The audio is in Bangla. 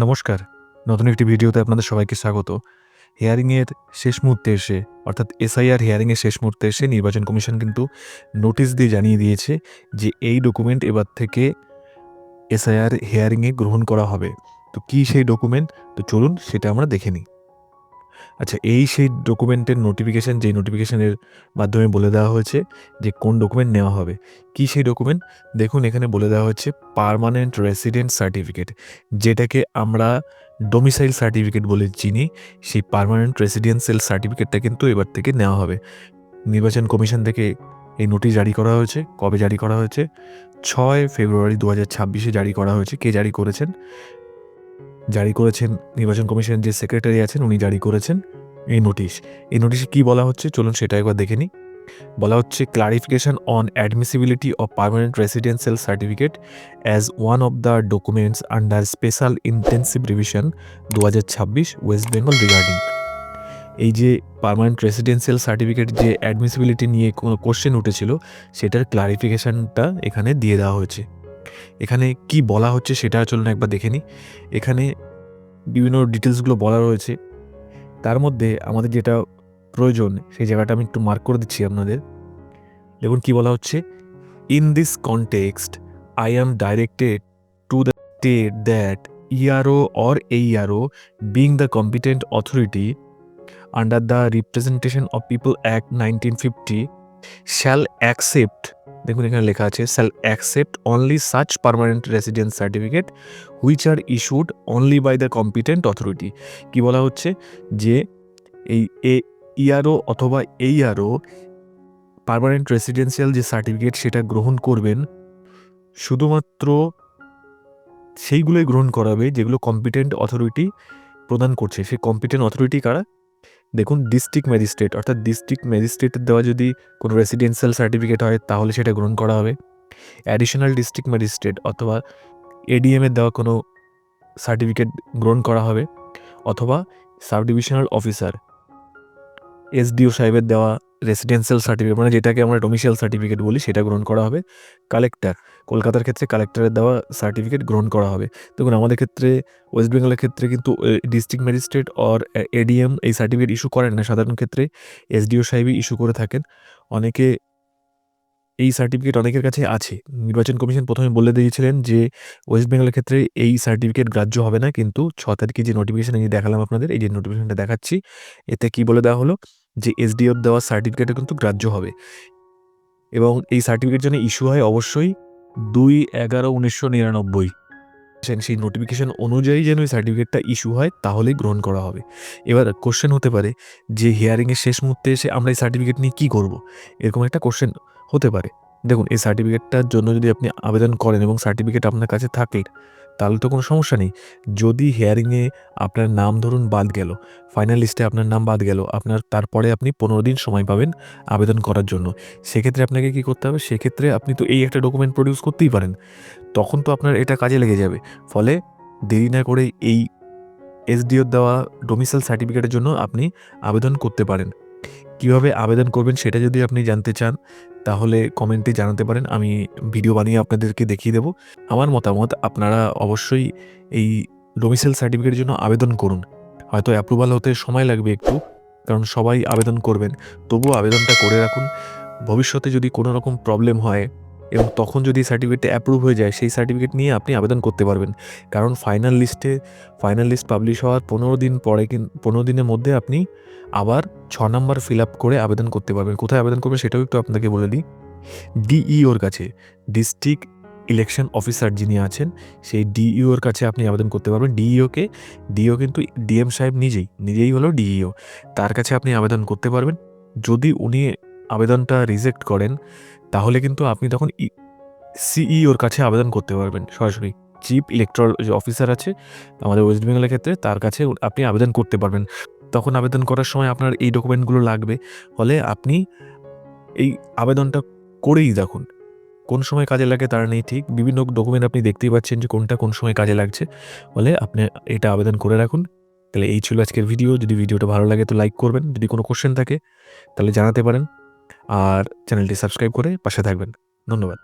নমস্কার। নতুন একটি ভিডিওতে আপনাদের সবাইকে স্বাগত। হিয়ারিংয়ের শেষ মুহূর্তে এসে অর্থাৎ এসআইআর হিয়ারিংয়ের শেষ মুহূর্তে এসে নির্বাচন কমিশন কিন্তু নোটিশ দিয়ে জানিয়ে দিয়েছে যে এই ডকুমেন্ট এবার থেকে এসআইআর হিয়ারিংয়ে গ্রহণ করা হবে। তো কী সেই ডকুমেন্ট? তো চলুন সেটা আমরা দেখে নিই। আচ্ছা, এই সেই ডকুমেন্টের নোটিফিকেশান, যেই নোটিফিকেশানের মাধ্যমে বলে দেওয়া হয়েছে যে কোন ডকুমেন্ট নেওয়া হবে। কী সেই ডকুমেন্ট? দেখুন, এখানে বলে দেওয়া হচ্ছে পার্মানেন্ট রেসিডেন্ট সার্টিফিকেট, যেটাকে আমরা ডোমিসাইল সার্টিফিকেট বলে চিনি। সেই পার্মানেন্ট রেসিডেন্সিয়াল সার্টিফিকেটটা কিন্তু এবার থেকে নেওয়া হবে। নির্বাচন কমিশন থেকে এই নোটিশ জারি করা হয়েছে। কবে জারি করা হয়েছে? 6 ফেব্রুয়ারি 2026 জারি করা হয়েছে। কে জারি করেছেন? জারি করেছেন নির্বাচন কমিশনের যে সেক্রেটারি আছেন, উনি জারি করেছেন এই নোটিশ। এই নোটিশে কী বলা হচ্ছে চলুন সেটা একবার দেখে নিই। বলা হচ্ছে clarification on admissibility of permanent residential certificate as one of the documents under special intensive revision 2026 West Bengal regarding. এই যে পার্মানেন্ট রেসিডেন্সিয়াল সার্টিফিকেট যে অ্যাডমিসিবিলিটি নিয়ে কোনো কোশ্চেন উঠেছিল, সেটার ক্লারিফিকেশানটা এখানে দিয়ে দেওয়া হয়েছে। এখানে কি বলা হচ্ছে সেটা চলুন একবার দেখে নিই। এখানে বিভিন্ন ডিটেলসগুলো বলা রয়েছে। তার মধ্যে আমাদের যেটা প্রয়োজন সেই জায়গাটা আমি একটু মার্ক করে দিচ্ছি আপনাদের। দেখুন কি বলা হচ্ছে, in this context I am directed to the state that ERO or AERO being the competent authority under the Representation of People Act 1950 shall accept, দেখুন এখানে লেখা আছে shall accept only such permanent residence certificate which are issued only by the competent authority. কি বলা হচ্ছে যে এই ইআরও অথবা এইআরও পার্মানেন্ট রেসিডেন্সিয়াল যে সার্টিফিকেট সেটা গ্রহণ করবেন, শুধুমাত্র সেইগুলোই গ্রহণ করাবে যেগুলো কম্পিটেন্ট অথরিটি প্রদান করছে। সেই কম্পিটেন্ট অথরিটি কারা? দেখুন, ডিস্ট্রিক্ট ম্যাজিস্ট্রেট, অর্থাৎ ডিস্ট্রিক্ট ম্যাজিস্ট্রেটের দেওয়া যদি কোনো রেসিডেন্সিয়াল সার্টিফিকেট হয় তাহলে সেটা গ্রহণ করা হবে। অ্যাডিশনাল ডিস্ট্রিক্ট ম্যাজিস্ট্রেট অথবা এডিএমের দেওয়া কোনো সার্টিফিকেট গ্রহণ করা হবে, অথবা সাব ডিভিশনাল অফিসার এসডিও সাহেবের দেওয়া রেসিডেন্সিয়াল সার্টিফিকেট, মানে যেটাকে আমরা ডোমিসাইল সার্টিফিকেট বলি, সেটা গ্রহণ করা হবে। কালেক্টর, কলকাতার ক্ষেত্রে কালেক্টরের দেওয়া সার্টিফিকেট গ্রহণ করা হবে। দেখুন, আমাদের ক্ষেত্রে ওয়েস্ট বেঙ্গলের ক্ষেত্রে কিন্তু ডিস্ট্রিক্ট ম্যাজিস্ট্রেট অর এডিএম এই সার্টিফিকেট ইস্যু করেন না, সাধারণ ক্ষেত্রে এসডিও সাহেবই ইস্যু করে থাকেন। অনেকে এই সার্টিফিকেট অনেকের কাছে আছে। নির্বাচন কমিশন প্রথমে বলে দিয়েছিলেন যে ওয়েস্ট বেঙ্গলের ক্ষেত্রে এই সার্টিফিকেট গ্রাহ্য হবে না, কিন্তু 6 তারিখে যে নোটিফিকেশন আমি দেখালাম আপনাদের, এই যে নোটিফিকেশনটা দেখাচ্ছি, এতে কি বলে দেওয়া হলো যে এসডিওর দেওয়া সার্টিফিকেটও কিন্তু গ্রাহ্য হবে। এবং এই সার্টিফিকেট যেন ইস্যু হয় অবশ্যই 2/11/1999 সেই নোটিফিকেশন অনুযায়ী যেন ওই সার্টিফিকেটটা ইস্যু হয়, তাহলেই গ্রহণ করা হবে। এবার কোশ্চেন হতে পারে যে হিয়ারিংয়ের শেষ মুহূর্তে এসে আমরা এই সার্টিফিকেট নিয়ে কী করব? এরকম একটা কোশ্চেন হতে পারে। দেখুন, এই সার্টিফিকেটটার জন্য যদি আপনি আবেদন করেন এবং সার্টিফিকেট আপনার কাছে থাকে, তাহলে তো কোনো সমস্যা নেই। যদি হিয়ারিংয়ে আপনার নাম ধরুন বাদ গেল, ফাইনাল লিস্টে আপনার নাম বাদ গেল, আপনার তারপরে আপনি 15 দিন সময় পাবেন আবেদন করার জন্য। সেক্ষেত্রে আপনাকে কী করতে হবে? সেক্ষেত্রে আপনি তো এই একটা ডকুমেন্ট প্রডিউস করতেই পারেন। তখন তো আপনার এটা কাজে লেগে যাবে। ফলে দেরি না করে এই এসডিওর দেওয়া ডোমিসাইল সার্টিফিকেটের জন্য আপনি আবেদন করতে পারেন। কীভাবে আবেদন করবেন সেটা যদি আপনি জানতে চান, তাহলে কমেন্টে জানাতে পারেন। আমি ভিডিও বানিয়ে আপনাদেরকে দেখিয়ে দেব। আমার মতামত, আপনারা অবশ্যই এই ডোমিসাইল সার্টিফিকেটের জন্য আবেদন করুন। হয়তো অ্যাপ্রুভাল হতে সময় লাগবে একটু, কারণ সবাই আবেদন করবেন। তবুও আবেদনটা করে রাখুন। ভবিষ্যতে যদি কোনো রকম প্রবলেম হয় এবং তখন যদি সার্টিফিকেটটা অ্যাপ্রুভ হয়ে যায়, সেই সার্টিফিকেট নিয়ে আপনি আবেদন করতে পারবেন। কারণ ফাইনাল লিস্ট পাবলিশ হওয়ার 15 দিন পরে 15 দিনের মধ্যে আপনি আবার 6 নাম্বার ফিল আপ করে আবেদন করতে পারবেন। কোথায় আবেদন করবেন সেটাও একটু আপনাকে বলে দিই। ডিইওর কাছে, ডিস্ট্রিক্ট ইলেকশন অফিসার যিনি আছেন, সেই ডিইওর কাছে আপনি আবেদন করতে পারবেন। ডিইও কিন্তু ডিএম সাহেব নিজেই হলো ডিইও। তার কাছে আপনি আবেদন করতে পারবেন। যদি উনি আবেদনটা রিজেক্ট করেন, তাহলে কিন্তু আপনি তখন সিইওর কাছে আবেদন করতে পারবেন সরাসরি। চিফ ইলেকটরাল যে অফিসার আছে আমাদের ওয়েস্ট বেঙ্গলের ক্ষেত্রে, তার কাছে আপনি আবেদন করতে পারবেন। তখন আবেদন করার সময় আপনার এই ডকুমেন্টগুলো লাগবে। ফলে আপনি এই আবেদনটা করেই দেখুন। কোন সময় কাজে লাগে তার নেই ঠিক। বিভিন্ন ডকুমেন্ট আপনি দেখতেই পাচ্ছেন যে কোনটা কোন সময় কাজে লাগছে। ফলে আপনি এটা আবেদন করে রাখুন। তাহলে এই ছিল আজকের ভিডিও। যদি ভিডিওটা ভালো লাগে তো লাইক করবেন। যদি কোনো কোশ্চেন থাকে তাহলে জানাতে পারেন। আর চ্যানেলটি সাবস্ক্রাইব করে পাশে থাকবেন। ধন্যবাদ।